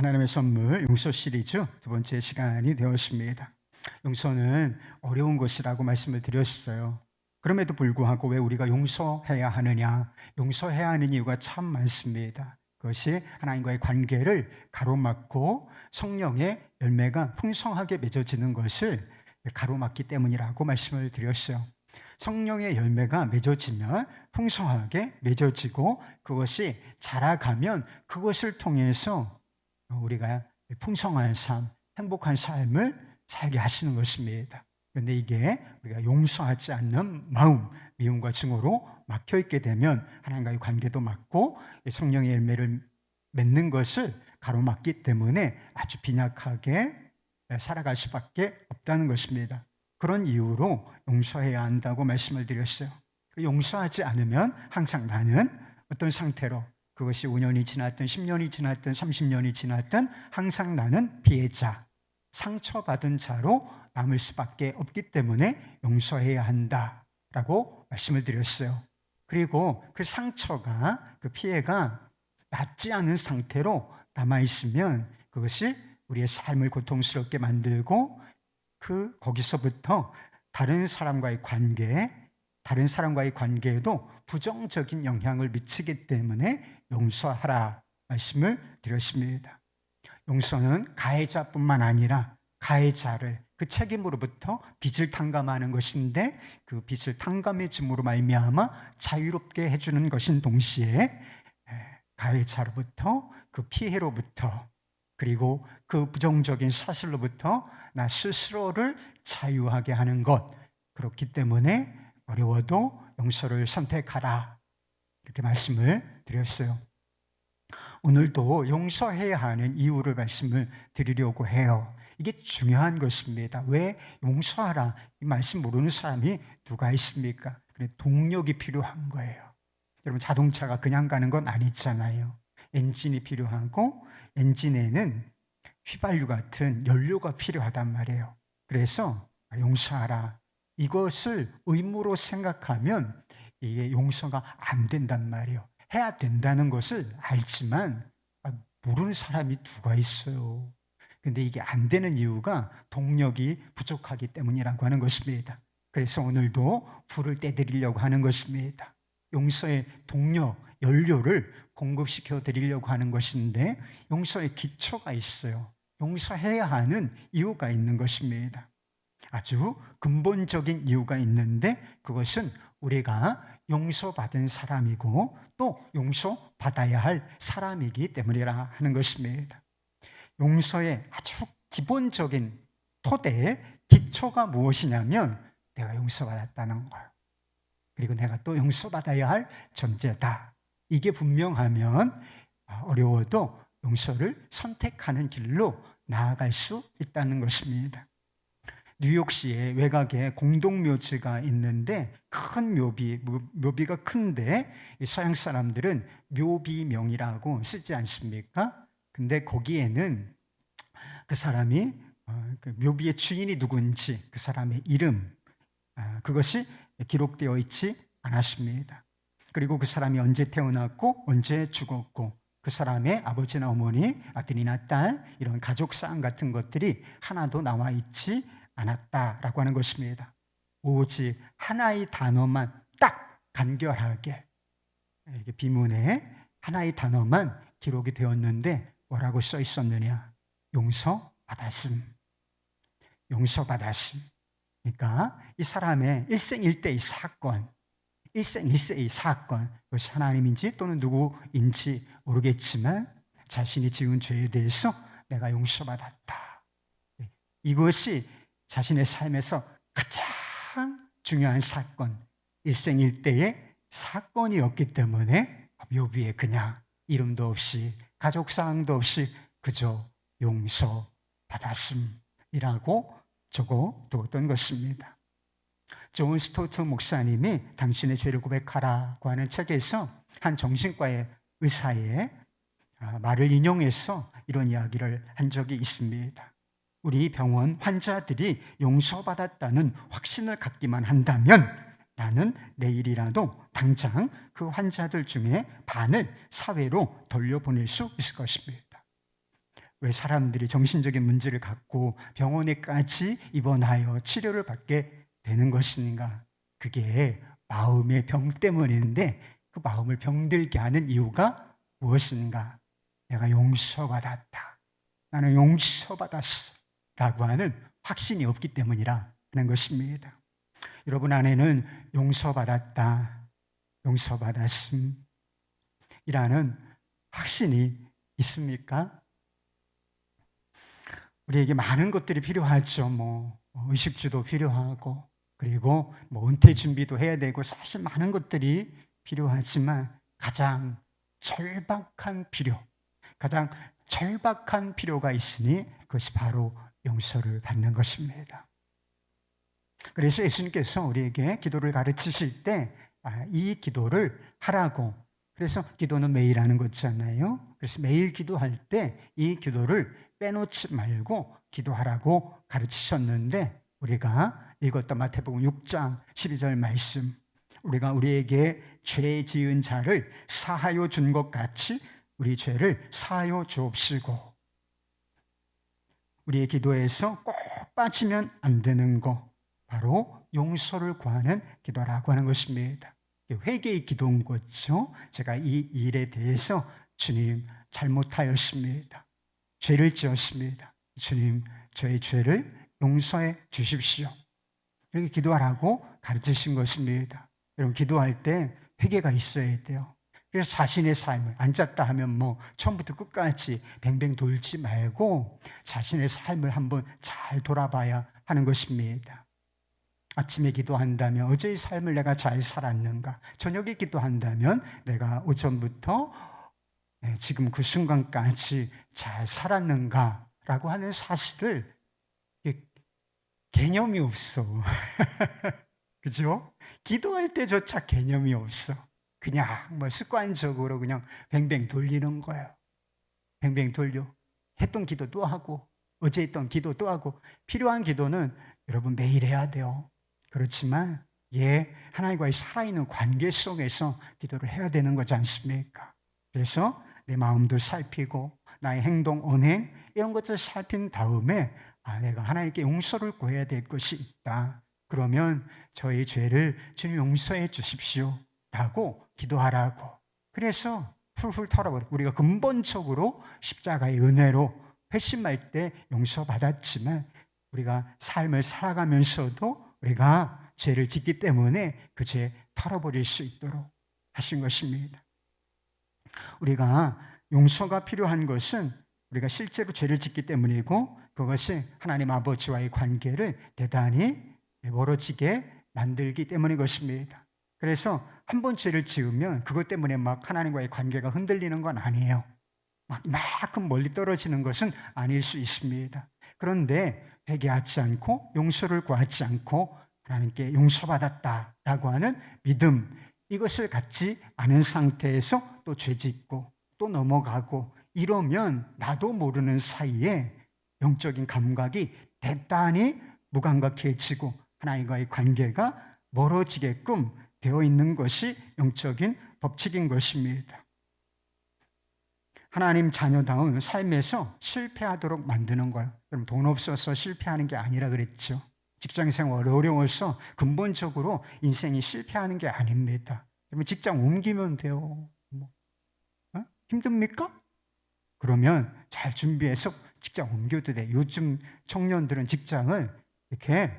하나님의 선물 용서 시리즈 두 번째 시간이 되었습니다. 용서는 어려운 것이라고 말씀을 드렸어요. 그럼에도 불구하고 왜 우리가 용서해야 하느냐? 용서해야 하는 이유가 참 많습니다. 그것이 하나님과의 관계를 가로막고 성령의 열매가 풍성하게 맺어지는 것을 가로막기 때문이라고 말씀을 드렸어요. 성령의 열매가 맺어지면 풍성하게 맺어지고 그것이 자라가면 그것을 통해서 우리가 풍성한 삶, 행복한 삶을 살게 하시는 것입니다. 그런데 이게 우리가 용서하지 않는 마음, 미움과 증오로 막혀있게 되면 하나님과의 관계도 막고 성령의 열매를 맺는 것을 가로막기 때문에 아주 빈약하게 살아갈 수밖에 없다는 것입니다. 그런 이유로 용서해야 한다고 말씀을 드렸어요. 용서하지 않으면 항상 나는 어떤 상태로, 그것이 5년이 지났든 10년이 지났든 30년이 지났든 항상 나는 피해자, 상처받은 자로 남을 수밖에 없기 때문에 용서해야 한다라고 말씀을 드렸어요. 그리고 그 상처가, 그 피해가 낫지 않은 상태로 남아있으면 그것이 우리의 삶을 고통스럽게 만들고 거기서부터 다른 사람과의 관계에도 부정적인 영향을 미치기 때문에 용서하라 말씀을 드렸습니다. 용서는 가해자뿐만 아니라 가해자를 그 책임으로부터 빚을 탕감하는 것인데 그 빚을 탕감해 줌으로 말미암아 자유롭게 해주는 것인 동시에 가해자로부터 그 피해로부터 그리고 그 부정적인 사실로부터 나 스스로를 자유하게 하는 것, 그렇기 때문에 어려워도 용서를 선택하라 이렇게 말씀을 드렸어요. 오늘도 용서해야 하는 이유를 말씀을 드리려고 해요. 이게 중요한 것입니다. 왜 용서하라 이 말씀 모르는 사람이 누가 있습니까? 동력이 필요한 거예요. 여러분, 자동차가 그냥 가는 건 아니잖아요. 엔진이 필요하고 엔진에는 휘발유 같은 연료가 필요하단 말이에요. 그래서 용서하라, 이것을 의무로 생각하면 이게 용서가 안 된단 말이에요. 해야 된다는 것을 알지만 모르는 사람이 누가 있어요. 근데 이게 안 되는 이유가 동력이 부족하기 때문이라고 하는 것입니다. 그래서 오늘도 불을 떼드리려고 하는 것입니다. 용서의 동력, 연료를 공급시켜 드리려고 하는 것인데 용서의 기초가 있어요. 용서해야 하는 이유가 있는 것입니다. 아주 근본적인 이유가 있는데 그것은 우리가 용서받은 사람이고 또 용서받아야 할 사람이기 때문이라 하는 것입니다. 용서의 아주 기본적인 토대, 기초가 무엇이냐면 내가 용서받았다는 걸, 그리고 내가 또 용서받아야 할 존재다. 이게 분명하면 어려워도 용서를 선택하는 길로 나아갈 수 있다는 것입니다. 뉴욕시에 외곽에 공동묘지가 있는데 큰 묘비가 큰데 서양 사람들은 묘비명이라고 쓰지 않습니까? 근데 거기에는 그 사람이 그 묘비의 주인이 누군지 그 사람의 이름, 그것이 기록되어 있지 않았습니다. 그리고 그 사람이 언제 태어났고 언제 죽었고 그 사람의 아버지나 어머니, 아들이나 딸, 이런 가족사항 같은 것들이 하나도 나와 있지 않았다라고 하는 것입니다. 오직 하나의 단어만 딱 간결하게 이렇게 비문에 하나의 단어만 기록이 되었는데 뭐라고 써 있었느냐? 용서받았음. 용서받았음. 그러니까 이 사람의 일생일대의 사건, 일생일세의 사건, 그것이 하나님인지 또는 누구인지 모르겠지만 자신이 지은 죄에 대해서 내가 용서받았다. 이것이 자신의 삶에서 가장 중요한 사건, 일생일대의 사건이었기 때문에 묘비에 그냥 이름도 없이 가족사항도 없이 그저 용서받았음이라고 적어두었던 것입니다. 존 스토트 목사님이 당신의 죄를 고백하라고 하는 책에서 한 정신과의 의사의 말을 인용해서 이런 이야기를 한 적이 있습니다. 우리 병원 환자들이 용서받았다는 확신을 갖기만 한다면 나는 내일이라도 당장 그 환자들 중에 반을 사회로 돌려보낼 수 있을 것입니다. 왜 사람들이 정신적인 문제를 갖고 병원에까지 입원하여 치료를 받게 되는 것인가? 그게 마음의 병 때문인데 그 마음을 병들게 하는 이유가 무엇인가? 내가 용서받았다. 나는 용서받았어. 라고 하는 확신이 없기 때문이라 하는 것입니다. 여러분 안에는 용서받았다, 용서받았음 이라는 확신이 있습니까? 우리에게 많은 것들이 필요하죠. 의식주도 필요하고, 그리고 은퇴 준비도 해야 되고, 사실 많은 것들이 필요하지만 가장 절박한 필요가 있으니 그것이 바로 용서를 받는 것입니다. 그래서 예수님께서 우리에게 기도를 가르치실 때 이 기도를 하라고, 그래서 기도는 매일 하는 거잖아요. 그래서 매일 기도할 때 이 기도를 빼놓지 말고 기도하라고 가르치셨는데, 우리가 읽었던 마태복음 6장 12절 말씀, 우리가 우리에게 죄 지은 자를 사하여 준 것 같이 우리 죄를 사하여 주옵시고, 우리의 기도에서 꼭 빠지면 안 되는 거, 바로 용서를 구하는 기도라고 하는 것입니다. 회개의 기도인 거죠. 제가 이 일에 대해서 주님 잘못하였습니다. 죄를 지었습니다. 주님 저의 죄를 용서해 주십시오. 이렇게 기도하라고 가르치신 것입니다. 여러분 기도할 때 회개가 있어야 돼요. 그래서 자신의 삶을 앉았다 하면 처음부터 끝까지 뱅뱅 돌지 말고 자신의 삶을 한번 잘 돌아봐야 하는 것입니다. 아침에 기도한다면 어제의 삶을 내가 잘 살았는가? 저녁에 기도한다면 내가 오전부터 지금 그 순간까지 잘 살았는가? 라고 하는 사실을 개념이 없어. 그죠? 기도할 때조차 개념이 없어. 그냥 습관적으로 그냥 뱅뱅 돌리는 거예요. 뱅뱅 돌려. 했던 기도 또 하고, 어제 했던 기도 또 하고, 필요한 기도는 여러분 매일 해야 돼요. 그렇지만 하나님과의 살아있는 관계 속에서 기도를 해야 되는 거지 않습니까? 그래서 내 마음도 살피고 나의 행동, 언행 이런 것들을 살핀 다음에 내가 하나님께 용서를 구해야 될 것이 있다. 그러면 저의 죄를 주님 용서해 주십시오 라고 기도하라고. 그래서 훌훌 털어버리고, 우리가 근본적으로 십자가의 은혜로 회심할 때 용서받았지만 우리가 삶을 살아가면서도 우리가 죄를 짓기 때문에 그 죄 털어버릴 수 있도록 하신 것입니다. 우리가 용서가 필요한 것은 우리가 실제로 죄를 짓기 때문이고, 그것이 하나님 아버지와의 관계를 대단히 멀어지게 만들기 때문인 것입니다. 그래서 한 번 죄를 지으면 그것 때문에 하나님과의 관계가 흔들리는 건 아니에요. 이만큼 멀리 떨어지는 것은 아닐 수 있습니다. 그런데 회개하지 않고 용서를 구하지 않고 하나님께 용서받았다라고 하는 믿음, 이것을 갖지 않은 상태에서 또 죄짓고 또 넘어가고 이러면 나도 모르는 사이에 영적인 감각이 대단히 무감각해지고 하나님과의 관계가 멀어지게끔 되어 있는 것이 영적인 법칙인 것입니다. 하나님 자녀다운 삶에서 실패하도록 만드는 거예요. 그럼 돈 없어서 실패하는 게 아니라 그랬죠. 직장생활 어려워서 근본적으로 인생이 실패하는 게 아닙니다. 그러면 직장 옮기면 돼요. 힘듭니까? 그러면 잘 준비해서 직장 옮겨도 돼. 요즘 청년들은 직장을 이렇게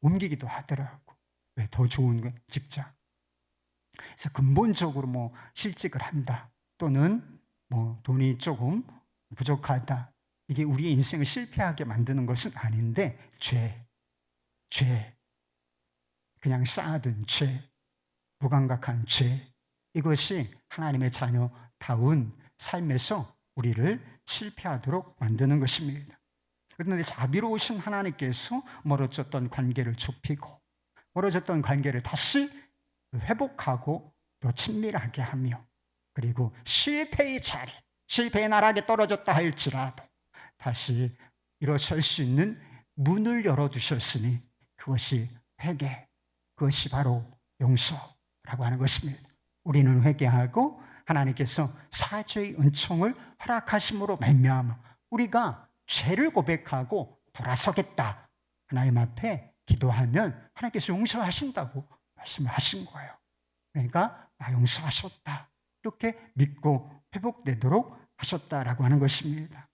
옮기기도 하더라고. 왜? 더 좋은 직장. 그래서 근본적으로 실직을 한다, 또는 돈이 조금 부족하다, 이게 우리의 인생을 실패하게 만드는 것은 아닌데, 죄, 그냥 쌓아둔 죄, 무감각한 죄, 이것이 하나님의 자녀다운 삶에서 우리를 실패하도록 만드는 것입니다. 그런데 자비로우신 하나님께서 멀어졌던 관계를 좁히고 멀어졌던 관계를 다시 회복하고 또 친밀하게 하며, 그리고 실패의 자리, 실패의 나락에 떨어졌다 할지라도 다시 일어설 수 있는 문을 열어두셨으니 그것이 회개, 그것이 바로 용서라고 하는 것입니다. 우리는 회개하고 하나님께서 사죄의 은총을 허락하심으로 말미암아 우리가 죄를 고백하고 돌아서겠다, 하나님 앞에 기도하면 하나님께서 용서하신다고 말씀하신 거예요. 그러니까 나 용서하셨다, 이렇게 믿고 회복되도록 하셨다라고 하는 것입니다.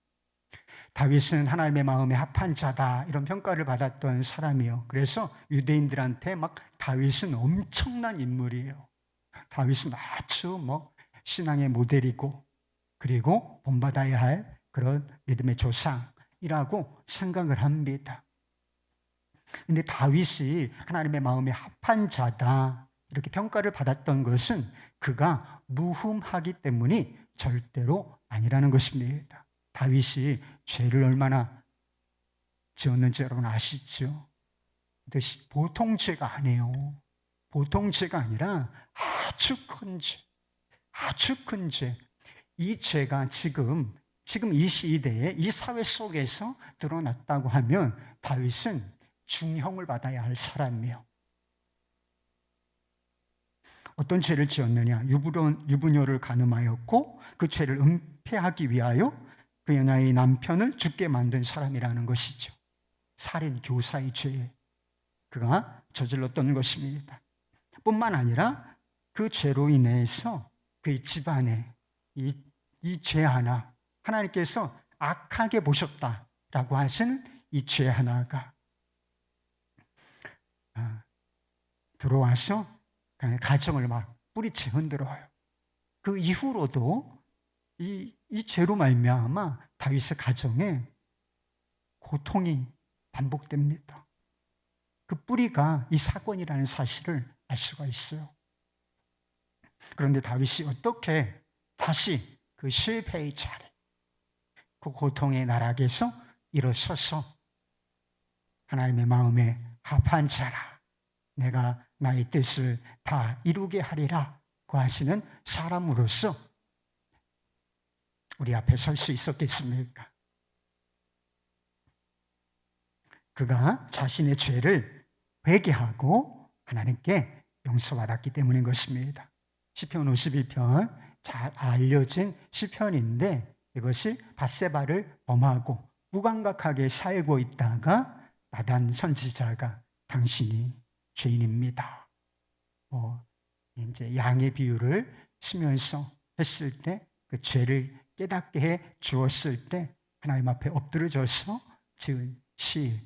다윗은 하나님의 마음에 합한 자다, 이런 평가를 받았던 사람이에요. 그래서 유대인들한테 막 다윗은 엄청난 인물이에요. 다윗은 아주 신앙의 모델이고, 그리고 본받아야 할 그런 믿음의 조상이라고 생각을 합니다. 근데 다윗이 하나님의 마음에 합한 자다, 이렇게 평가를 받았던 것은 그가 무흠하기 때문이 절대로 아니라는 것입니다. 다윗이 죄를 얼마나 지었는지 여러분 아시죠? 보통 죄가 아니에요. 보통 죄가 아니라 아주 큰 죄, 아주 큰 죄. 이 죄가 지금 이 시대에 이 사회 속에서 드러났다고 하면 다윗은 중형을 받아야 할 사람이에요. 어떤 죄를 지었느냐? 유부녀를 간음하였고 그 죄를 은폐하기 위하여 그 여자의 남편을 죽게 만든 사람이라는 것이죠. 살인 교사의 죄, 그가 저질렀던 것입니다. 뿐만 아니라 그 죄로 인해서 그의 집안에 이 죄 하나, 하나님께서 악하게 보셨다라고 하시는 이 죄 하나가 들어와서 가정을 막 뿌리채 흔들어요. 그 이후로도 이 죄로 말미암아 다윗의 가정에 고통이 반복됩니다. 그 뿌리가 이 사건이라는 사실을 알 수가 있어요. 그런데 다윗이 어떻게 다시 그 실패의 자리, 그 고통의 나락에서 일어서서 하나님의 마음에 합한 자라, 내가 나의 뜻을 다 이루게 하리라 고 하시는 사람으로서 우리 앞에 설 수 있었겠습니까? 그가 자신의 죄를 회개하고 하나님께 용서받았기 때문인 것입니다. 시편 51편, 잘 알려진 시편인데 이것이 밧세바를 범하고 무감각하게 살고 있다가 나단 선지자가 당신이 죄인입니다, 이제 양의 비유를 쓰면서 했을 때, 그 죄를 깨닫게 해 주었을 때 하나님 앞에 엎드려져서 지은 시,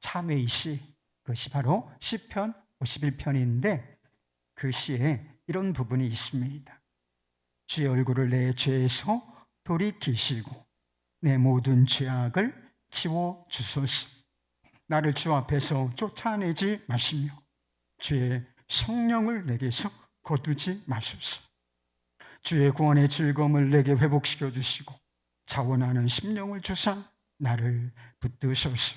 참회의 시, 그것이 바로 시편 51편인데 그 시에 이런 부분이 있습니다. 주의 얼굴을 내 죄에서 돌이키시고 내 모든 죄악을 지워주소서. 나를 주 앞에서 쫓아내지 마시며 주의 성령을 내게서 거두지 마소서. 주의 구원의 즐거움을 내게 회복시켜 주시고 자원하는 심령을 주사 나를 붙드소서.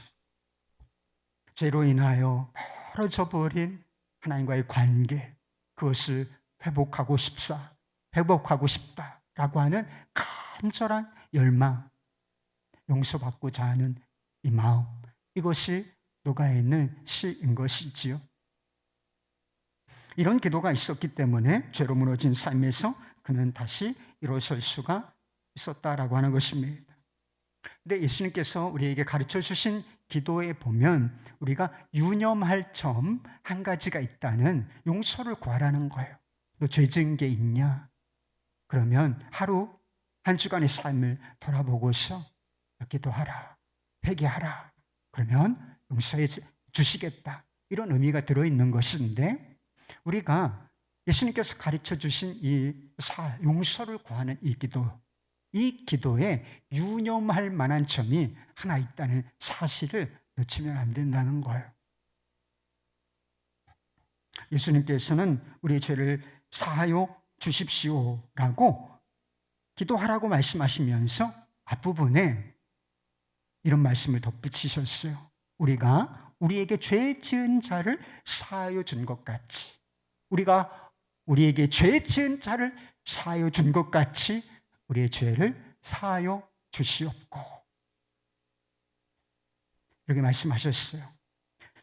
죄로 인하여 멀어져 버린 하나님과의 관계, 그것을 회복하고 싶다라고 하는 간절한 열망, 용서받고자 하는 이 마음, 이것이 녹아있는 시인 것이지요. 이런 기도가 있었기 때문에 죄로 무너진 삶에서 그는 다시 일어설 수가 있었다라고 하는 것입니다. 근데 예수님께서 우리에게 가르쳐 주신 기도에 보면 우리가 유념할 점 한 가지가 있다는, 용서를 구하라는 거예요. 너 죄 지은 게 있냐? 그러면 하루 한 주간의 삶을 돌아보고서 기도하라, 회개하라. 그러면 용서해 주시겠다, 이런 의미가 들어있는 것인데, 우리가 예수님께서 가르쳐 주신 이 용서를 구하는 이 기도에 유념할 만한 점이 하나 있다는 사실을 놓치면 안 된다는 거예요. 예수님께서는 우리의 죄를 사하여 주십시오라고 기도하라고 말씀하시면서 앞부분에 이런 말씀을 덧붙이셨어요. 우리가 우리에게 죄 지은 자를 사하여 준 것 같이, 우리가 우리에게 죄 지은 자를 사하여 준 것 같이 우리의 죄를 사하여 주시옵고, 이렇게 말씀하셨어요.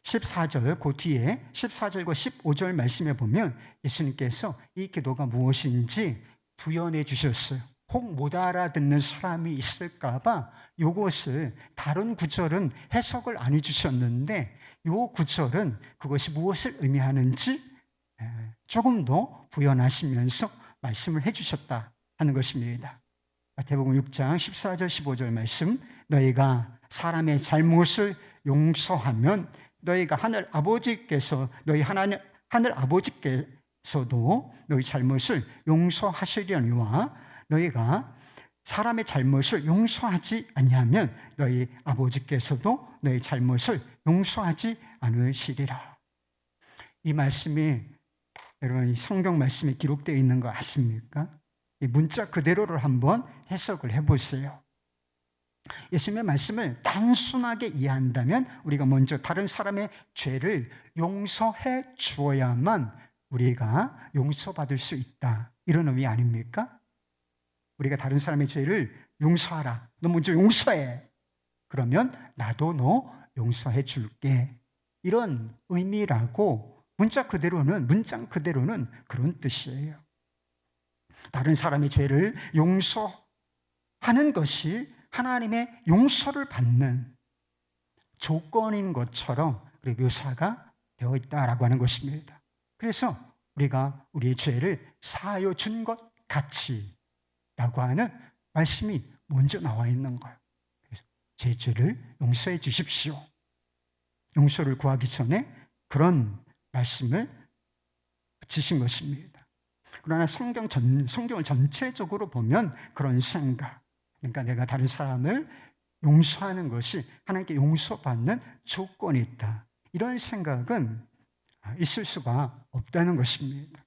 14절, 그 뒤에 14절과 15절 말씀에 보면 예수님께서 이 기도가 무엇인지 부연해 주셨어요. 혹 못 알아듣는 사람이 있을까봐 요것을 다른 구절은 해석을 안 해주셨는데 요 구절은 그것이 무엇을 의미하는지 조금 더 부연하시면서 말씀을 해주셨다 하는 것입니다. 마태복음 6장 14절 15절 말씀, 너희가 사람의 잘못을 용서하면 너희가 하늘 아버지께서도 너희 잘못을 용서하시려니와 너희가 사람의 잘못을 용서하지 아니하면 너희 아버지께서도 너희 잘못을 용서하지 않으시리라. 이 말씀이 여러분 성경 말씀에 기록되어 있는 거 아십니까? 이 문자 그대로를 한번 해석을 해보세요. 예수님의 말씀을 단순하게 이해한다면 우리가 먼저 다른 사람의 죄를 용서해 주어야만 우리가 용서받을 수 있다, 이런 의미 아닙니까? 우리가 다른 사람의 죄를 용서하라, 너 먼저 용서해, 그러면 나도 너 용서해 줄게, 이런 의미라고 문장 그대로는 그런 뜻이에요. 다른 사람의 죄를 용서하는 것이 하나님의 용서를 받는 조건인 것처럼 묘사가 되어 있다라고 하는 것입니다. 그래서 우리가 우리의 죄를 사하여 준 것 같이 라고 하는 말씀이 먼저 나와 있는 거예요. 그래서 제 죄를 용서해 주십시오, 용서를 구하기 전에 그런 말씀을 붙이신 것입니다. 그러나 성경을 전체적으로 보면 그런 생각, 그러니까 내가 다른 사람을 용서하는 것이 하나님께 용서받는 조건이 있다, 이런 생각은 있을 수가 없다는 것입니다.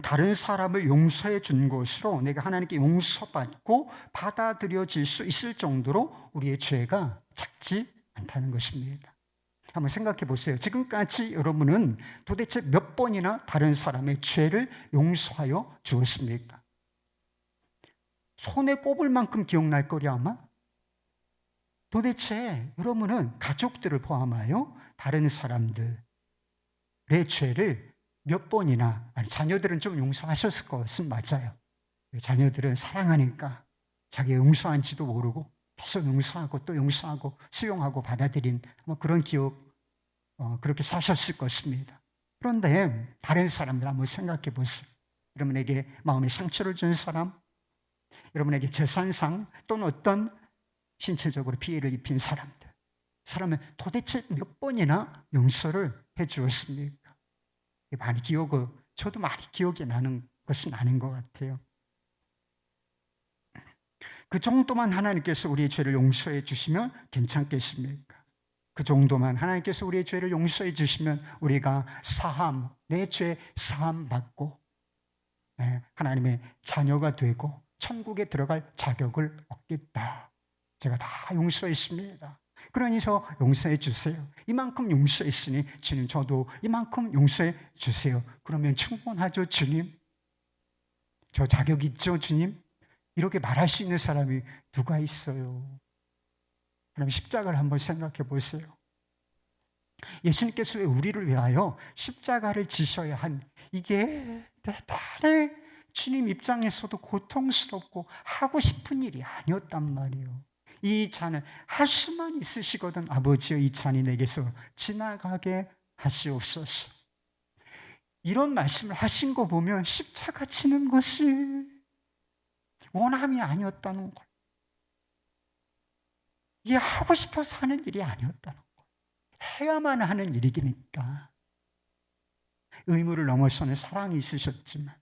다른 사람을 용서해 준 것으로 내가 하나님께 용서받고 받아들여질 수 있을 정도로 우리의 죄가 작지 않다는 것입니다. 한번 생각해 보세요. 지금까지 여러분은 도대체 몇 번이나 다른 사람의 죄를 용서하여 주었습니까? 손에 꼽을 만큼 기억날 거리 아마? 도대체 여러분은 가족들을 포함하여 다른 사람들의 죄를 몇 번이나, 아니 자녀들은 좀 용서하셨을 것은 맞아요. 자녀들은 사랑하니까 자기가 용서한지도 모르고 계속 용서하고 또 용서하고 수용하고 받아들인 그런 기억, 그렇게 사셨을 것입니다. 그런데 다른 사람들 한번 생각해 보세요. 여러분에게 마음에 상처를 준 사람, 여러분에게 재산상 또는 어떤 신체적으로 피해를 입힌 사람은 도대체 몇 번이나 용서를 해 주었습니까? 저도 많이 기억이 나는 것은 아닌 것 같아요. 그 정도만 하나님께서 우리의 죄를 용서해 주시면 괜찮겠습니까? 그 정도만 하나님께서 우리의 죄를 용서해 주시면 우리가 내 죄 사함 받고 하나님의 자녀가 되고 천국에 들어갈 자격을 얻겠다. 제가 다 용서했습니다. 그러니 저 용서해 주세요. 이만큼 용서했으니 주님 저도 이만큼 용서해 주세요. 그러면 충분하죠, 주님? 저 자격 있죠, 주님? 이렇게 말할 수 있는 사람이 누가 있어요? 그럼 십자가를 한번 생각해 보세요. 예수님께서 왜 우리를 위하여 십자가를 지셔야 이게 대단히 주님 입장에서도 고통스럽고 하고 싶은 일이 아니었단 말이에요. 이 잔을 할 수만 있으시거든 아버지여 이 잔이 내게서 지나가게 하시옵소서. 이런 말씀을 하신 거 보면 십자가 지는 것이 원함이 아니었다는 걸, 이게 하고 싶어서 하는 일이 아니었다는 걸, 해야만 하는 일이니까. 의무를 넘어서는 사랑이 있으셨지만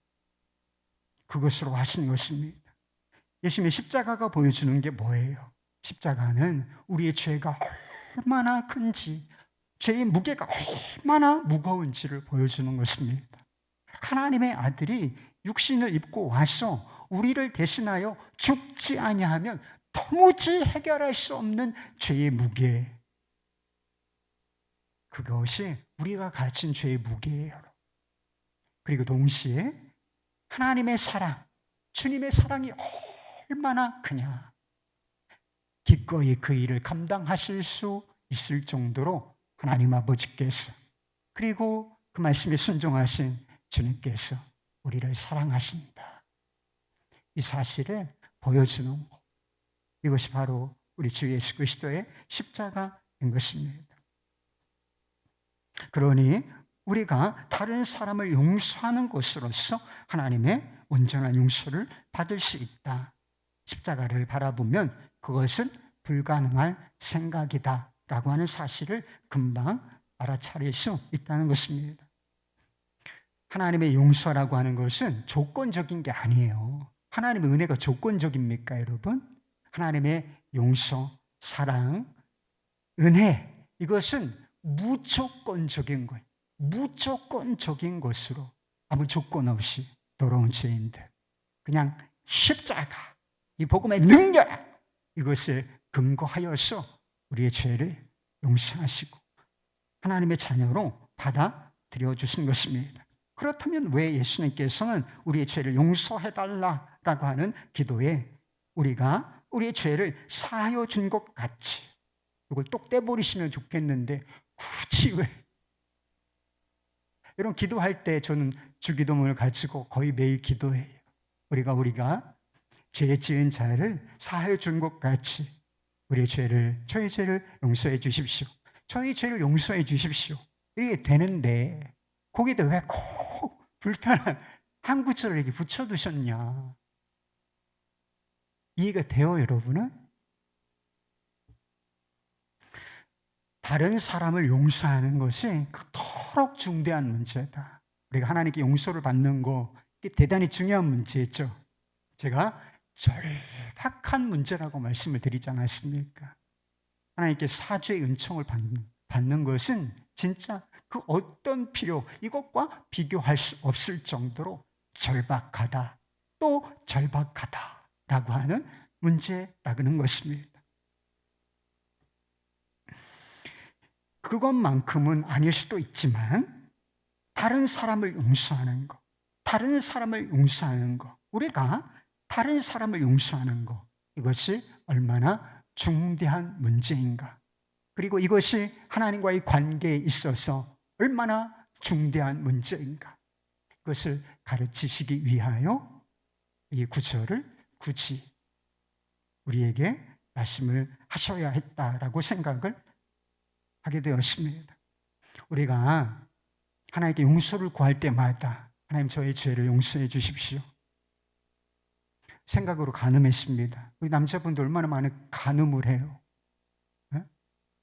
그것으로 하신 것입니다. 예수님의 십자가가 보여주는 게 뭐예요? 십자가는 우리의 죄가 얼마나 큰지, 죄의 무게가 얼마나 무거운지를 보여주는 것입니다. 하나님의 아들이 육신을 입고 와서 우리를 대신하여 죽지 아니하면 도무지 해결할 수 없는 죄의 무게, 그것이 우리가 가진 죄의 무게예요. 그리고 동시에 하나님의 사랑, 주님의 사랑이 얼마나 크냐, 기꺼이 그 일을 감당하실 수 있을 정도로 하나님 아버지께서, 그리고 그 말씀에 순종하신 주님께서 우리를 사랑하신다. 이 사실을 보여주는 것. 이것이 바로 우리 주 예수 그리스도의 십자가인 것입니다. 그러니 우리가 다른 사람을 용서하는 것으로서 하나님의 온전한 용서를 받을 수 있다. 십자가를 바라보면 그것은 불가능할 생각이다 라고 하는 사실을 금방 알아차릴 수 있다는 것입니다. 하나님의 용서라고 하는 것은 조건적인 게 아니에요. 하나님의 은혜가 조건적입니까, 여러분? 하나님의 용서, 사랑, 은혜, 이것은 무조건적인 거예요. 무조건적인 것으로 아무 조건 없이 돌아온 죄인들, 그냥 십자가, 이 복음의 능력, 이것을 근거하여서 우리의 죄를 용서하시고 하나님의 자녀로 받아들여 주신 것입니다. 그렇다면 왜 예수님께서는 우리의 죄를 용서해달라라고 하는 기도에 우리가 우리의 죄를 사하여 준 것 같이, 이걸 똑 떼버리시면 좋겠는데 굳이 왜? 이런 기도할 때 저는 주기도문을 가지고 거의 매일 기도해요. 우리가 죄 지은 자를 사하여 준 것 같이 우리의 죄를, 저희 죄를 용서해 주십시오. 저희 죄를 용서해 주십시오. 이게 되는데 거기다 왜 꼭 불편한 한 구절을 이렇게 붙여두셨냐? 이해가 돼요, 여러분은? 다른 사람을 용서하는 것이 그토록 중대한 문제다. 우리가 하나님께 용서를 받는 거, 이게 대단히 중요한 문제죠. 제가 절박한 문제라고 말씀을 드리지 않았습니까? 하나님께 사죄의 은총을 받는 것은 진짜 그 어떤 필요, 이것과 비교할 수 없을 정도로 절박하다, 또 절박하다라고 하는 문제라는 것입니다. 그것만큼은 아닐 수도 있지만 다른 사람을 용서하는 것, 우리가 다른 사람을 용서하는 것, 이것이 얼마나 중대한 문제인가, 그리고 이것이 하나님과의 관계에 있어서 얼마나 중대한 문제인가, 그것을 가르치시기 위하여 이 구절을 굳이 우리에게 말씀을 하셔야 했다라고 생각을 하게 되었습니다. 우리가 하나님께 용서를 구할 때마다 하나님, 저의 죄를 용서해 주십시오, 생각으로 간음했습니다. 우리 남자분들 얼마나 많은 간음을 해요.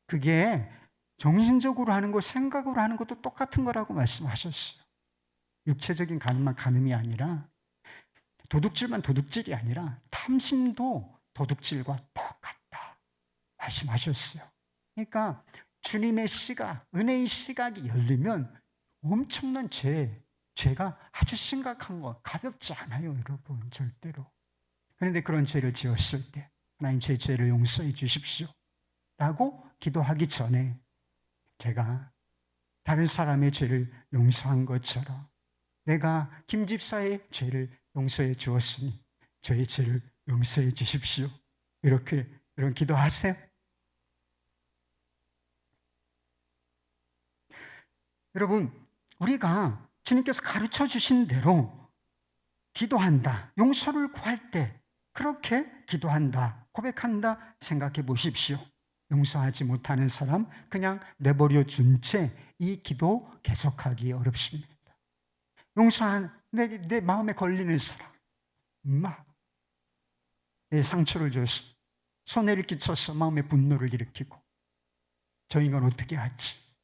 그게 정신적으로 하는 거, 생각으로 하는 것도 똑같은 거라고 말씀하셨어요. 육체적인 간음만 간음이 아니라, 도둑질만 도둑질이 아니라 탐심도 도둑질과 똑같다 말씀하셨어요. 그러니까 주님의 시각, 은혜의 시각이 열리면 엄청난 죄가 아주 심각한 거, 가볍지 않아요, 여러분, 절대로. 그런데 그런 죄를 지었을 때 하나님, 제 죄를 용서해 주십시오 라고 기도하기 전에 제가 다른 사람의 죄를 용서한 것처럼 내가 김 집사의 죄를 용서해 주었으니 저의 죄를 용서해 주십시오, 이런 기도하세요. 여러분, 우리가 주님께서 가르쳐 주신 대로 기도한다, 용서를 구할 때 그렇게 기도한다, 고백한다 생각해 보십시오. 용서하지 못하는 사람 그냥 내버려 준 채 이 기도 계속하기 어렵습니다. 용서한 내 마음에 걸리는 사람, 내 상처를 줘서, 손해를 끼쳐서 마음의 분노를 일으키고, 저 인간 어떻게 하지?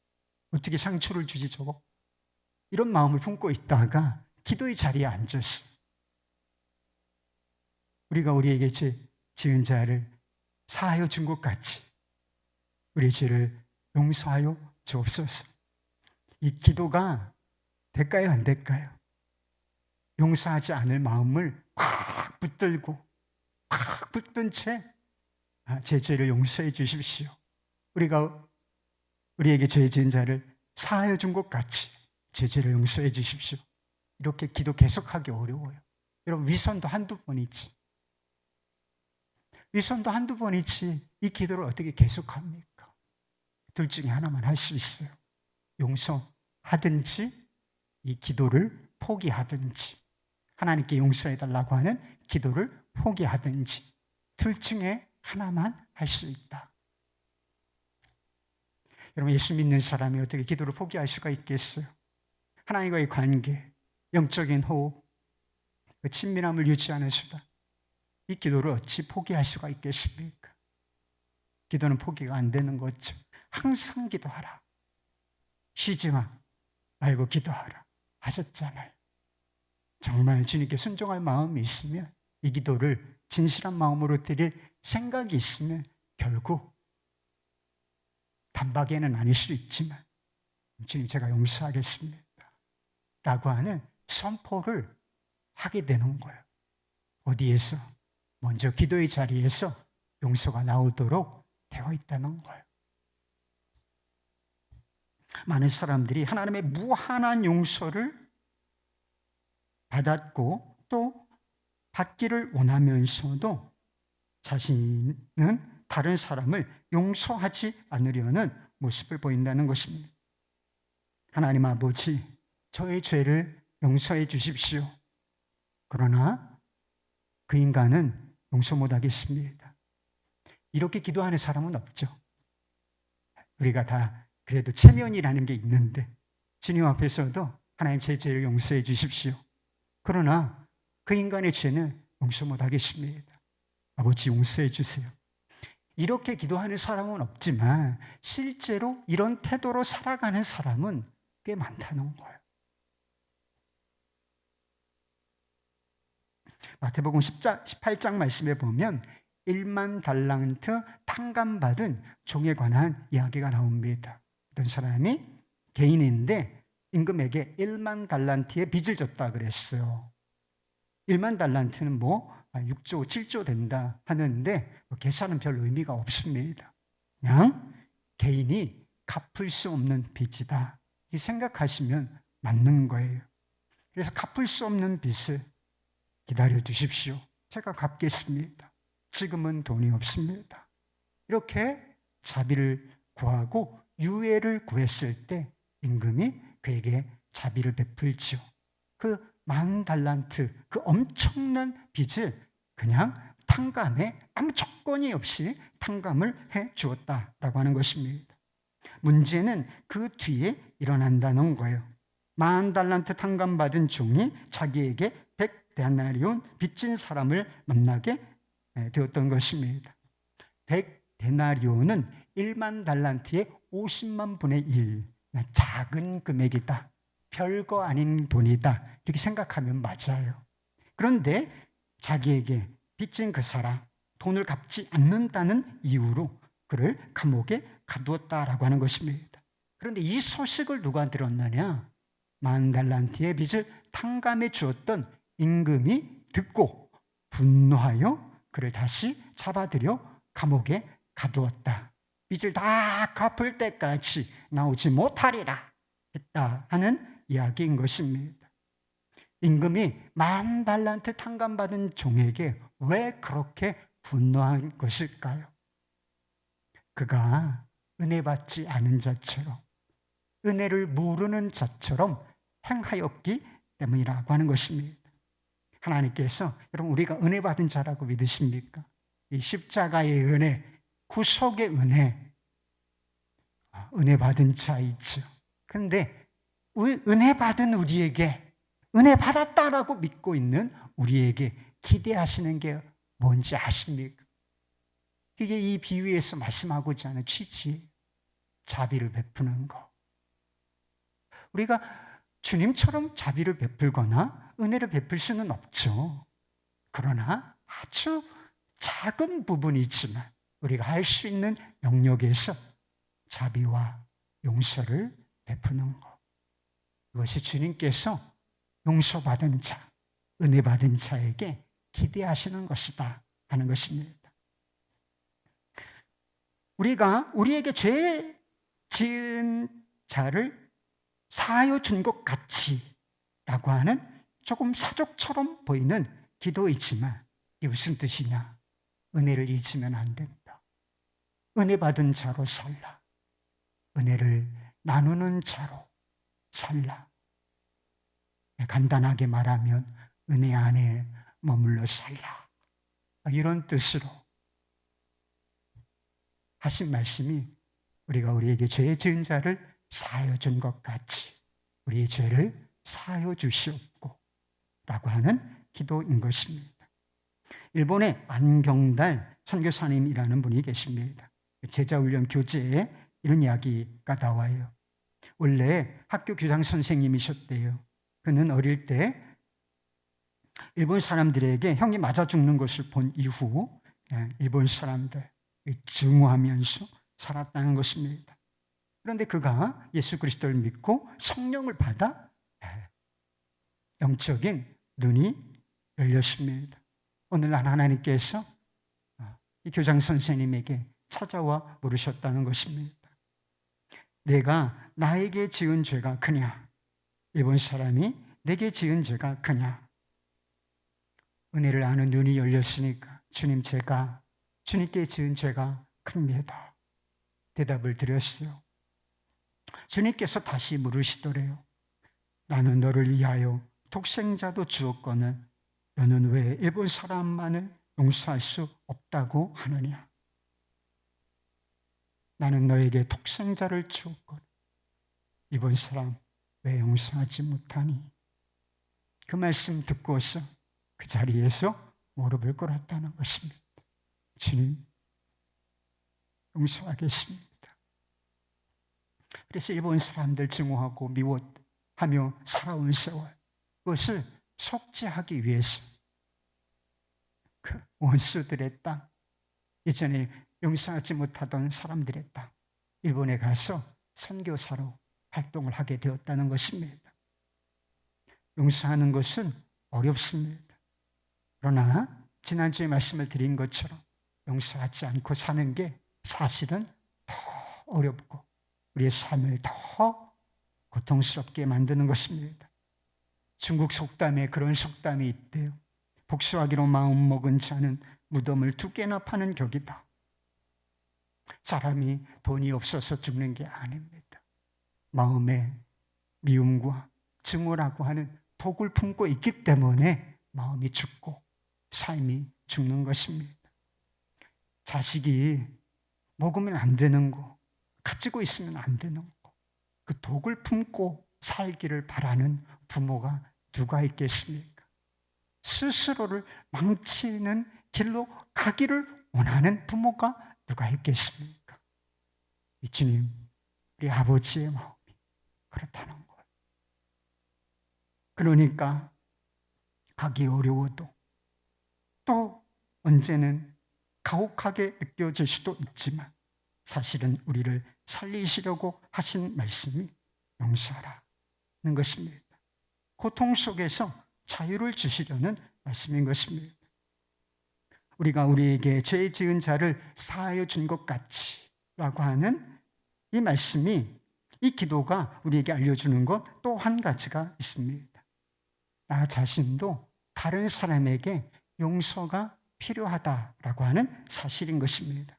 어떻게 상처를 주지 저거? 이런 마음을 품고 있다가 기도의 자리에 앉아서 우리가 우리에게 죄 지은 자를 사하여 준 것 같이 우리의 죄를 용서하여 주옵소서. 이 기도가 될까요, 안 될까요? 용서하지 않을 마음을 꽉 붙들고 꽉 붙든 채 제 죄를 용서해 주십시오, 우리가 우리에게 죄 지은 자를 사하여 준 것 같이 제 죄를 용서해 주십시오, 이렇게 기도 계속하기 어려워요. 여러분, 위선도 한두 번이지 이 기도를 어떻게 계속합니까? 둘 중에 하나만 할 수 있어요. 용서하든지 이 기도를 포기하든지. 하나님께 용서해달라고 하는 기도를 포기하든지 둘 중에 하나만 할 수 있다. 여러분, 예수 믿는 사람이 어떻게 기도를 포기할 수가 있겠어요? 하나님과의 관계, 영적인 호흡, 그 친밀함을 유지하는 수단, 이 기도를 어찌 포기할 수가 있겠습니까? 기도는 포기가 안 되는 거죠. 항상 기도하라. 쉬지 말고 기도하라 하셨잖아요. 정말 주님께 순종할 마음이 있으면, 이 기도를 진실한 마음으로 드릴 생각이 있으면 결국 단박에는 아닐 수도 있지만 주님, 제가 용서하겠습니다 라고 하는 선포를 하게 되는 거예요. 어디에서? 먼저 기도의 자리에서 용서가 나오도록 되어 있다는 거예요. 많은 사람들이 하나님의 무한한 용서를 받았고 또 받기를 원하면서도 자신은 다른 사람을 용서하지 않으려는 모습을 보인다는 것입니다. 하나님 아버지, 저의 죄를 용서해 주십시오. 그러나 그 인간은 용서 못하겠습니다. 이렇게 기도하는 사람은 없죠. 우리가 다 그래도 체면이라는 게 있는데 주님 앞에서도 하나님, 제 죄를 용서해 주십시오. 그러나 그 인간의 죄는 용서 못하겠습니다. 아버지, 용서해 주세요. 이렇게 기도하는 사람은 없지만 실제로 이런 태도로 살아가는 사람은 꽤 많다는 거예요. 마태복음 18장 말씀에 보면 1만 달란트 탕감받은 종에 관한 이야기가 나옵니다. 어떤 사람이 개인인데 임금에게 1만 달란트의 빚을 졌다 그랬어요. 1만 달란트는 6조, 7조 된다 하는데 계산은 별 의미가 없습니다. 그냥 개인이 갚을 수 없는 빚이다, 이 생각하시면 맞는 거예요. 그래서 갚을 수 없는 빚을 기다려 주십시오. 제가 갚겠습니다. 지금은 돈이 없습니다. 이렇게 자비를 구하고 유예를 구했을 때 임금이 그에게 자비를 베풀지요. 그 10,000달란트, 그 엄청난 빚을 그냥 탕감해, 아무 조건이 없이 탕감을 해 주었다라고 하는 것입니다. 문제는 그 뒤에 일어난다는 거예요. 10,000달란트 탕감받은 종이 자기에게 100데나리온 빚진 사람을 만나게 되었던 것입니다. 100데나리온은 1만 달란트의 50만 분의 1, 작은 금액이다, 별거 아닌 돈이다, 이렇게 생각하면 맞아요. 그런데 자기에게 빚진 그 사람, 돈을 갚지 않는다는 이유로 그를 감옥에 가두었다라고 하는 것입니다. 그런데 이 소식을 누가 들었느냐? 10,000달란트의 빚을 탕감해 주었던 임금이 듣고 분노하여 그를 다시 잡아들여 감옥에 가두었다. 빚을 다 갚을 때까지 나오지 못하리라 했다 하는 이야기인 것입니다. 임금이 10,000달란트 탕감받은 종에게 왜 그렇게 분노한 것일까요? 그가 은혜 받지 않은 자처럼, 은혜를 모르는 자처럼 행하였기 때문이라고 하는 것입니다. 하나님께서, 여러분, 우리가 은혜 받은 자라고 믿으십니까? 이 십자가의 은혜, 구속의 은혜, 은혜 받은 자 있죠. 그런데 은혜 받은 우리에게, 은혜 받았다라고 믿고 있는 우리에게 기대하시는 게 뭔지 아십니까? 이게 이 비유에서 말씀하고자 하는 취지, 자비를 베푸는 것. 우리가 주님처럼 자비를 베풀거나 은혜를 베풀 수는 없죠. 그러나 아주 작은 부분이지만 우리가 할 수 있는 영역에서 자비와 용서를 베푸는 것, 이것이 주님께서 용서받은 자, 은혜 받은 자에게 기대하시는 것이다 하는 것입니다. 우리가 우리에게 죄 지은 자를 사하여 준 것 같이라고 하는 조금 사족처럼 보이는 기도이지만, 이게 무슨 뜻이냐? 은혜를 잊으면 안 된다. 은혜 받은 자로 살라. 은혜를 나누는 자로 살라. 간단하게 말하면 은혜 안에 머물러 살라. 이런 뜻으로 하신 말씀이 우리가 우리에게 죄 지은 자를 사하여 준 것 같이 우리의 죄를 사하여 주시옵고 라고 하는 기도인 것입니다. 일본의 안경달 선교사님이라는 분이 계십니다. 제자훈련 교재에 이런 이야기가 나와요. 원래 학교 교장 선생님이셨대요. 그는 어릴 때 일본 사람들에게 형이 맞아 죽는 것을 본 이후 일본 사람들 증오하면서 살았다는 것입니다. 그런데 그가 예수 그리스도를 믿고 성령을 받아 영적인 눈이 열렸습니다. 오늘날 하나님께서 이 교장 선생님에게 찾아와 물으셨다는 것입니다. 내가 나에게 지은 죄가 크냐? 일본 사람이 내게 지은 죄가 크냐? 은혜를 아는 눈이 열렸으니까 주님, 제가 주님께 지은 죄가 큽니다. 대답을 드렸어요. 주님께서 다시 물으시더래요. 나는 너를 위하여 독생자도 주었거늘 너는 왜 일본 사람만을 용서할 수 없다고 하느냐? 나는 너에게 독생자를 주었거늘 일본 사람 왜 용서하지 못하니? 그 말씀 듣고서 그 자리에서 무릎을 꿇었다는 것입니다. 주님, 용서하겠습니다. 그래서 일본 사람들 증오하고 미워하며 살아온 세월, 그것을 속죄하기 위해서 그 원수들의 땅, 예전에 용서하지 못하던 사람들의 땅, 일본에 가서 선교사로 활동을 하게 되었다는 것입니다. 용서하는 것은 어렵습니다. 그러나 지난주에 말씀을 드린 것처럼 용서하지 않고 사는 게 사실은 더 어렵고 우리의 삶을 더 고통스럽게 만드는 것입니다. 중국 속담에 그런 속담이 있대요. 복수하기로 마음먹은 자는 무덤을 2개나 파는 격이다. 사람이 돈이 없어서 죽는 게 아닙니다. 마음에 미움과 증오라고 하는 독을 품고 있기 때문에 마음이 죽고 삶이 죽는 것입니다. 자식이 먹으면 안 되는 거, 가지고 있으면 안 되는 거, 그 독을 품고 살기를 바라는 부모가 누가 있겠습니까? 스스로를 망치는 길로 가기를 원하는 부모가 누가 있겠습니까? 이 주님, 우리 아버지의 마음이 그렇다는 거예요. 그러니까 하기 어려워도 또 언제는 가혹하게 느껴질 수도 있지만 사실은 우리를 살리시려고 하신 말씀이 용서하라는 것입니다. 고통 속에서 자유를 주시려는 말씀인 것입니다. 우리가 우리에게 죄 지은 자를 사하여 준 것 같이 라고 하는 이 말씀이, 이 기도가 우리에게 알려주는 것 또 한 가지가 있습니다. 나 자신도 다른 사람에게 용서가 필요하다라고 하는 사실인 것입니다.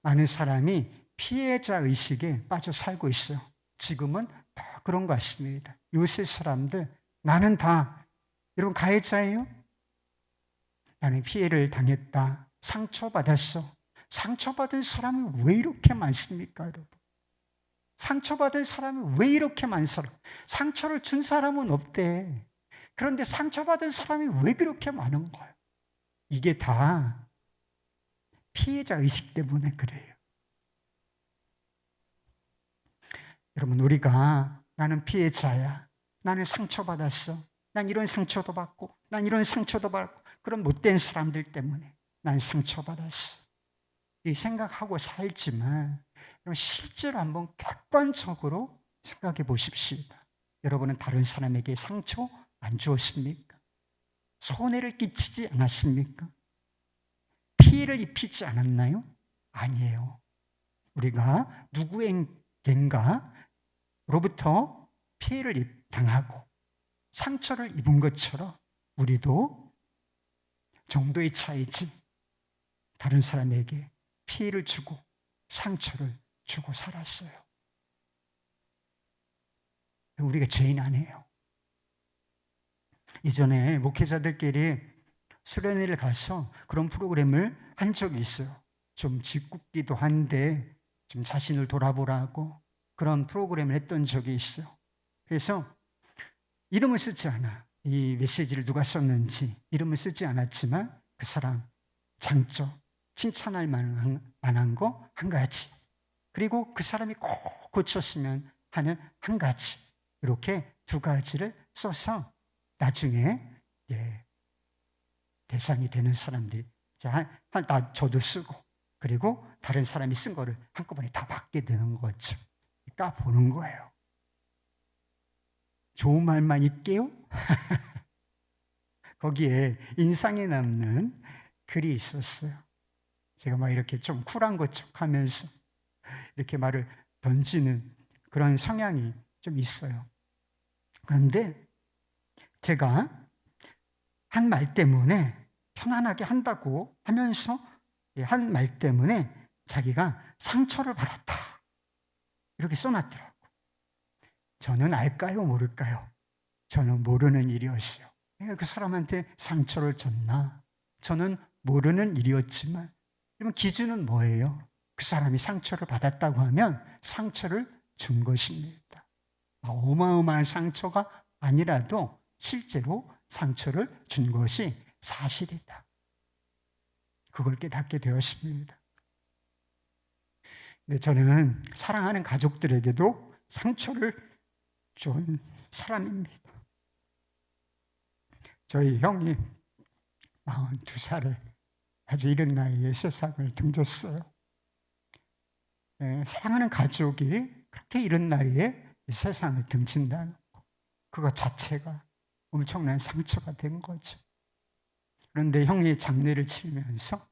많은 사람이 피해자 의식에 빠져 살고 있어요. 지금은 다 그런 것 같습니다. 요새 사람들, 나는 다 여러분 가해자예요? 나는 피해를 당했다, 상처받았어. 상처받은 사람이 왜 이렇게 많습니까, 여러분? 상처받은 사람이 왜 이렇게 많습니까? 상처를 준 사람은 없대. 그런데 상처받은 사람이 왜 그렇게 많은 거예요? 이게 다 피해자 의식 때문에 그래요. 여러분, 우리가 나는 피해자야, 나는 상처받았어, 난 이런 상처도 받고 난 이런 상처도 받고 그런 못된 사람들 때문에 난 상처받았어, 이 생각하고 살지만 실제로 한번 객관적으로 생각해 보십시다. 여러분은 다른 사람에게 상처 안 주었습니까? 손해를 끼치지 않았습니까? 피해를 입히지 않았나요? 아니에요. 우리가 누구에겐가로부터 피해를 당하고 상처를 입은 것처럼 우리도 정도의 차이지 다른 사람에게 피해를 주고 상처를 주고 살았어요. 우리가 죄인 아니에요. 예전에 목회자들끼리 수련회를 가서 그런 프로그램을 한 적이 있어요. 좀 짓궂기도 한데 좀 자신을 돌아보라고 그런 프로그램을 했던 적이 있어요. 그래서 이름을 쓰지 않아. 이 메시지를 누가 썼는지 이름을 쓰지 않았지만 그 사람 장점, 칭찬할 만한 거 한 가지, 그리고 그 사람이 꼭 고쳤으면 하는 한 가지, 이렇게 두 가지를 써서 나중에 대상이 되는 사람들이 저도 쓰고 그리고 다른 사람이 쓴 거를 한꺼번에 다 받게 되는 거죠. 까보는 거예요. 좋은 말만 있게요? 거기에 인상에 남는 글이 있었어요. 제가 막 이렇게 좀 쿨한 것척 하면서 이렇게 말을 던지는 그런 성향이 좀 있어요. 그런데 제가 한 말 때문에 편안하게 한다고 하면서 한 말 때문에 자기가 상처를 받았다, 이렇게 써놨더라고요. 저는 알까요, 모를까요? 저는 모르는 일이었어요. 내가 그 사람한테 상처를 줬나? 저는 모르는 일이었지만, 그러면 기준은 뭐예요? 그 사람이 상처를 받았다고 하면 상처를 준 것입니다. 어마어마한 상처가 아니라도 실제로 상처를 준 것이 사실이다. 그걸 깨닫게 되었습니다. 근데 저는 사랑하는 가족들에게도 상처를 준 사람입니다. 저희 형이 42살에 아주 이른 나이에 세상을 등졌어요. 사랑하는 가족이 그렇게 이른 나이에 세상을 등진다는 것, 그것 자체가 엄청난 상처가 된 거죠. 그런데 형이 장례를 치르면서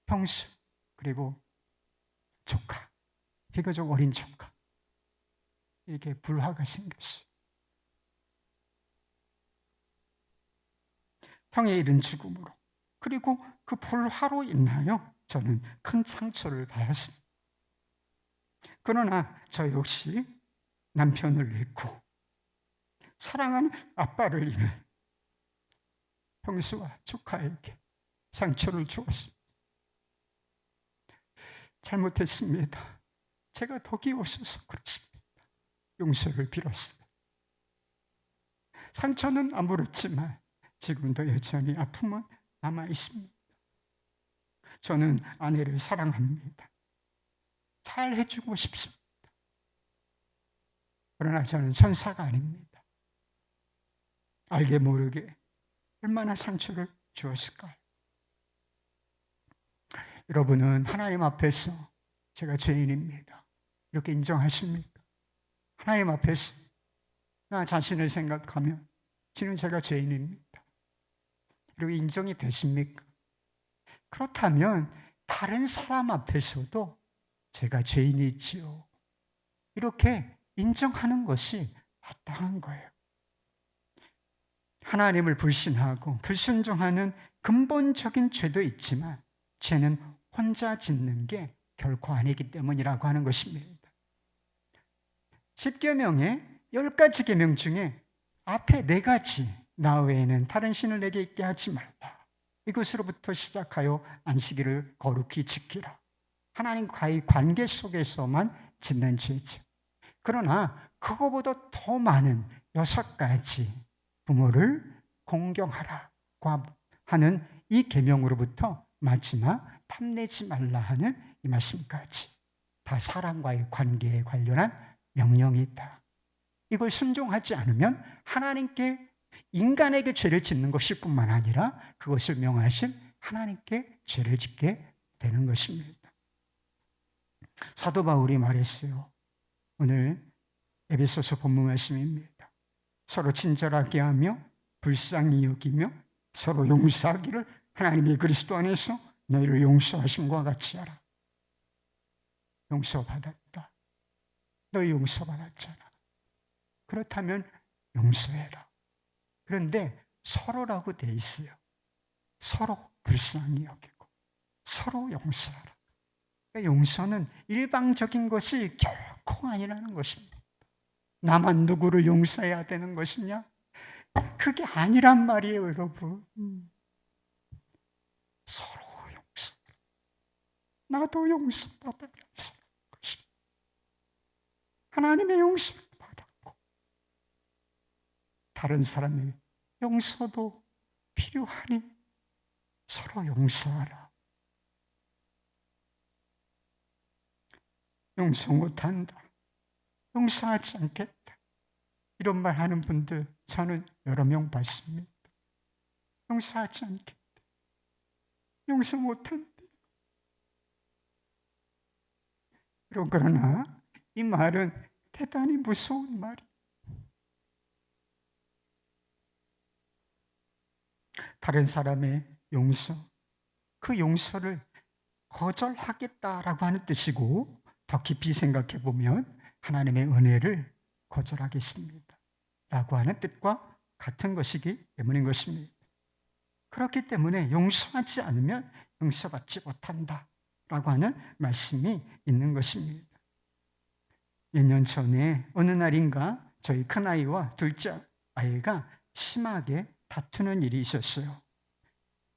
형수 그리고 조카, 비교적 어린 조카, 이렇게 불화가 생겼어요. 형의 이른 죽음으로, 그리고 그 불화로 인하여 저는 큰 상처를 받았습니다. 그러나 저 역시 남편을 잃고 사랑하는 아빠를 잃은 형수와 조카에게 상처를 주었습니다. 잘못했습니다. 제가 덕이 없어서 그렇습니다. 용서를 빌었습니다. 상처는 아물었지만 지금도 여전히 아픔은 남아 있습니다. 저는 아내를 사랑합니다. 잘 해주고 싶습니다. 그러나 저는 천사가 아닙니다. 알게 모르게 얼마나 상처를 주었을까요? 여러분은 하나님 앞에서 제가 죄인입니다, 이렇게 인정하십니까? 하나님 앞에서 나 자신을 생각하면 지금 제가 죄인입니다, 이렇게 인정이 되십니까? 그렇다면 다른 사람 앞에서도 제가 죄인이지요, 이렇게 인정하는 것이 마땅한 거예요. 하나님을 불신하고 불순종하는 근본적인 죄도 있지만 죄는 혼자 짓는 게 결코 아니기 때문이라고 하는 것입니다. 10계명의 10가지 계명 중에 앞에 4가지, 나 외에는 다른 신을 내게 있게 하지 말라, 이것으로부터 시작하여 안식일을 거룩히 지키라, 하나님과의 관계 속에서만 짓는 죄죠. 그러나 그거보다 더 많은 6가지, 부모를 공경하라고 하는 이 계명으로부터 마지막 탐내지 말라 하는 이 말씀까지 다 사람과의 관계에 관련한 명령이다. 이걸 순종하지 않으면 하나님께, 인간에게 죄를 짓는 것일 뿐만 아니라 그것을 명하신 하나님께 죄를 짓게 되는 것입니다. 사도 바울이 말했어요. 오늘 에베소서 본문 말씀입니다. 서로 친절하게 하며 불쌍히 여기며 서로 용서하기를 하나님이 그리스도 안에서 너희를 용서하심과 같이 하라. 용서받았다. 너희 용서받았잖아. 그렇다면 용서해라. 그런데 서로라고 돼 있어요. 서로 불쌍히 여기고 서로 용서하라. 용서는 일방적인 것이 결코 아니라는 것입니다. 나만 누구를 용서해야 되는 것이냐? 그게 아니란 말이에요, 여러분. 서로 용서. 나도 용서받으면서 것입니다. 하나님의 용서를 받았고 다른 사람의 용서도 필요하니 서로 용서하라. 용서 못한다, 용서하지 않겠다, 이런 말 하는 분들 저는 여러 명 봤습니다. 용서하지 않겠다, 용서 못한다. 그러나 이 말은 대단히 무서운 말이에요. 다른 사람의 용서, 그 용서를 거절하겠다라고 하는 뜻이고, 더 깊이 생각해 보면 하나님의 은혜를 거절하겠습니다 라고 하는 뜻과 같은 것이기 때문인 것입니다. 그렇기 때문에 용서하지 않으면 용서받지 못한다 라고 하는 말씀이 있는 것입니다. 몇 년 전에 어느 날인가 저희 큰아이와 둘째 아이가 심하게 다투는 일이 있었어요.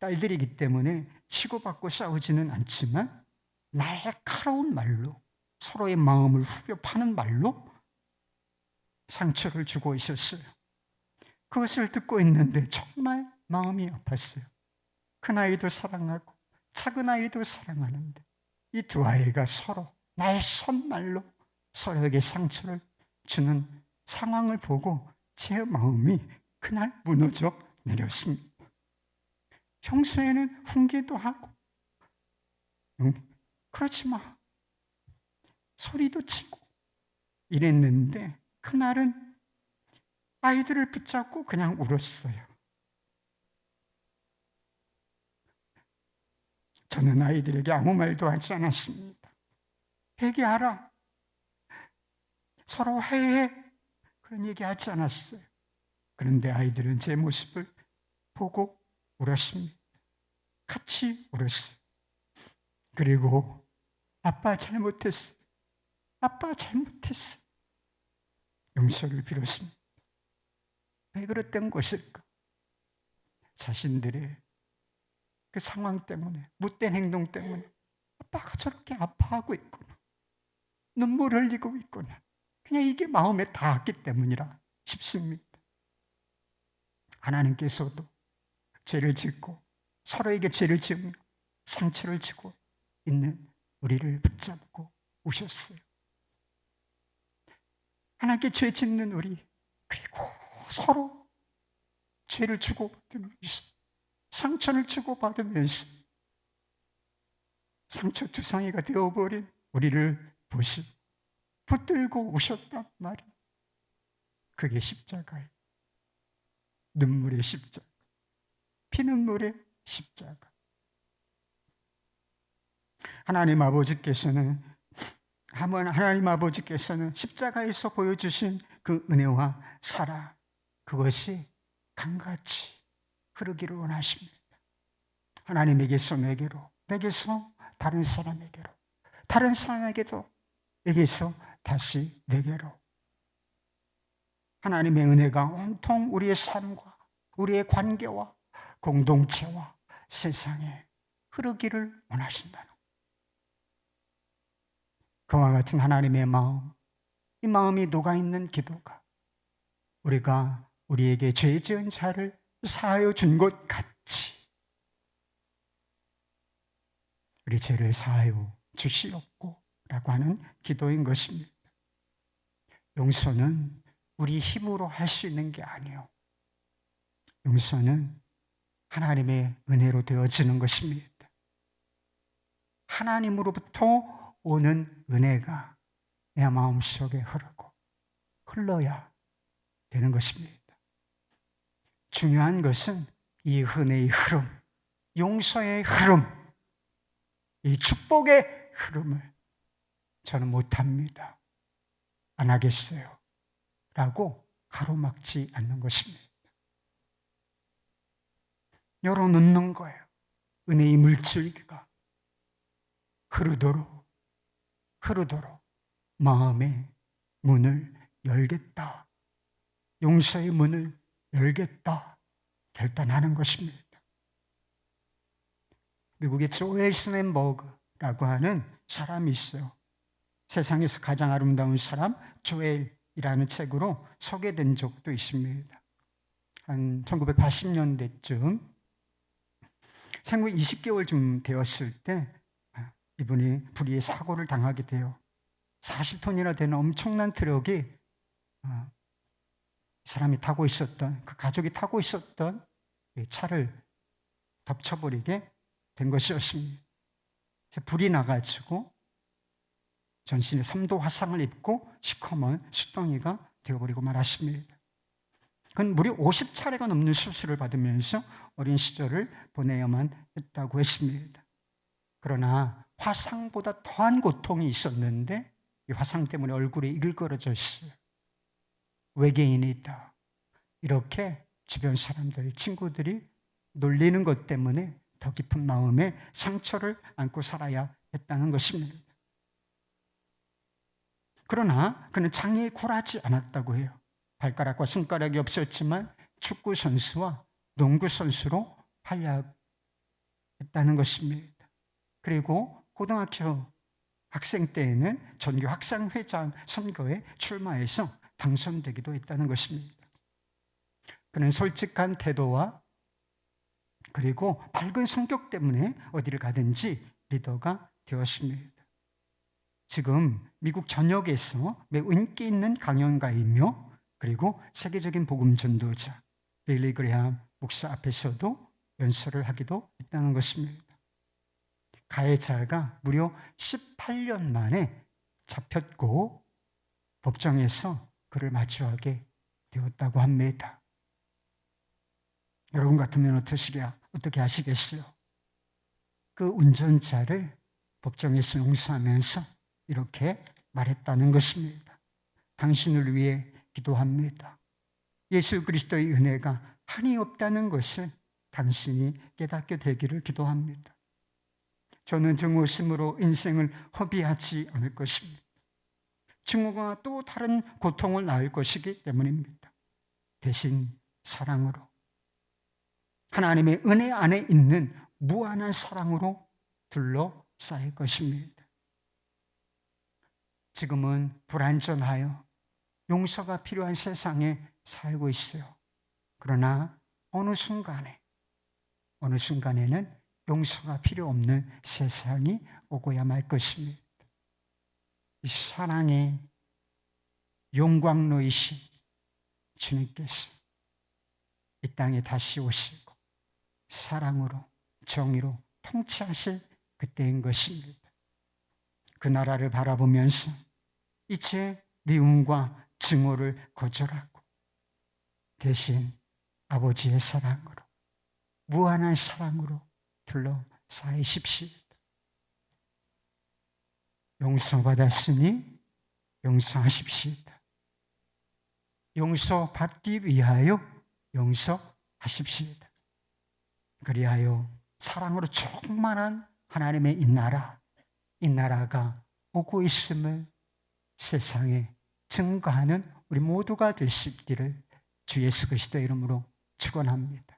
딸들이기 때문에 치고받고 싸우지는 않지만 날카로운 말로, 서로의 마음을 후벼 파는 말로 상처를 주고 있었어요. 그것을 듣고 있는데 정말 마음이 아팠어요. 큰아이도 사랑하고 작은아이도 사랑하는데 이 두 아이가 서로 날선 말로 서로에게 상처를 주는 상황을 보고 제 마음이 그날 무너져 내렸습니다. 평소에는 훈계도 하고 그렇지 마, 소리도 치고 이랬는데 그날은 아이들을 붙잡고 그냥 울었어요. 저는 아이들에게 아무 말도 하지 않았습니다. 회개하라, 서로 화해해, 그런 얘기 하지 않았어요. 그런데 아이들은 제 모습을 보고 울었습니다. 같이 울었어요. 그리고 아빠 잘못했어, 아빠 잘못했어, 용서를 빌었습니다. 왜 그랬던 것일까? 자신들의 그 상황 때문에, 못된 행동 때문에 아빠가 저렇게 아파하고 있구나, 눈물 흘리고 있구나, 그냥 이게 마음에 닿았기 때문이라 싶습니다. 하나님께서도 죄를 짓고 서로에게 죄를 지으며 상처를 주고 있는 우리를 붙잡고 오셨어요. 하나님께 죄 짓는 우리, 그리고 서로 죄를 주고받으면서 상처를 주고받으면서 상처 투성이가 되어버린 우리를 보시 붙들고 오셨단 말이에요. 그게 십자가예요. 눈물의 십자가, 피눈물의 십자가. 하나님 아버지께서는 십자가에서 보여주신 그 은혜와 사랑, 그것이 강같이 흐르기를 원하십니다. 하나님에게서 내게로, 내게서 다른 사람에게로, 다른 사람에게도 에게서 다시 내게로, 하나님의 은혜가 온통 우리의 삶과 우리의 관계와 공동체와 세상에 흐르기를 원하신다는, 그와 같은 하나님의 마음, 이 마음이 녹아있는 기도가 우리가 우리에게 죄 지은 자를 사하여 준 것 같이 우리 죄를 사하여 주시옵고 라고 하는 기도인 것입니다. 용서는 우리 힘으로 할 수 있는 게 아니에요. 용서는 하나님의 은혜로 되어지는 것입니다. 하나님으로부터 오는 은혜가 내 마음속에 흐르고 흘러야 되는 것입니다. 중요한 것은 이 은혜의 흐름, 용서의 흐름, 이 축복의 흐름을 저는 못합니다, 안 하겠어요 라고 가로막지 않는 것입니다. 열어놓는 거예요. 은혜의 물줄기가 흐르도록 마음의 문을 열겠다, 용서의 문을 열겠다 결단하는 것입니다. 미국의 조엘 스넨버그라고 하는 사람이 있어요. 세상에서 가장 아름다운 사람 조엘이라는 책으로 소개된 적도 있습니다. 한 1980년대쯤 생후 20개월쯤 되었을 때 이분이 불의의 사고를 당하게 돼요. 40톤이나 되는 엄청난 트럭이 사람이 타고 있었던, 그 가족이 타고 있었던 차를 덮쳐버리게 된 것이었습니다. 불이 나가지고 전신에 3도 화상을 입고 시커먼 숫덩이가 되어버리고 말았습니다. 그건 무려 50차례가 넘는 수술을 받으면서 어린 시절을 보내야만 했다고 했습니다. 그러나 화상보다 더한 고통이 있었는데 이 화상 때문에 얼굴이 일그러져 있어요. 외계인이 있다. 이렇게 주변 사람들, 친구들이 놀리는 것 때문에 더 깊은 마음에 상처를 안고 살아야 했다는 것입니다. 그러나 그는 장애에 굴하지 않았다고 해요. 발가락과 손가락이 없었지만 축구 선수와 농구 선수로 활약했다는 것입니다. 그리고 고등학교 학생 때에는 전교 학생회장 선거에 출마해서 당선되기도 했다는 것입니다. 그는 솔직한 태도와 그리고 밝은 성격 때문에 어디를 가든지 리더가 되었습니다. 지금 미국 전역에서 매우 인기 있는 강연가이며 그리고 세계적인 복음 전도자 빌리 그레함 목사 앞에서도 연설을 하기도 했다는 것입니다. 가해자가 무려 18년 만에 잡혔고 법정에서 그를 마주하게 되었다고 합니다. 여러분 같으면 어떻게 하시겠어요? 그 운전자를 법정에서 용서하면서 이렇게 말했다는 것입니다. 당신을 위해 기도합니다. 예수 그리스도의 은혜가 한이 없다는 것을 당신이 깨닫게 되기를 기도합니다. 저는 증오심으로 인생을 허비하지 않을 것입니다. 증오가 또 다른 고통을 낳을 것이기 때문입니다. 대신 사랑으로, 하나님의 은혜 안에 있는 무한한 사랑으로 둘러싸일 것입니다. 지금은 불완전하여 용서가 필요한 세상에 살고 있어요. 그러나 어느 순간에는 용서가 필요 없는 세상이 오고야 말 것입니다. 이 사랑의 영광로이신 주님께서 이 땅에 다시 오시고 사랑으로 정의로 통치하실 그때인 것입니다. 그 나라를 바라보면서 이제 미움과 증오를 거절하고 대신 아버지의 사랑으로 무한한 사랑으로 둘러싸이십시오. 용서받았으니 용서하십시오. 용서받기 위하여 용서하십시오. 그리하여 사랑으로 충만한 하나님의 이 나라가 오고 있음을 세상에 증거하는 우리 모두가 되시기를 주 예수 그리스도의 이름으로 축원합니다.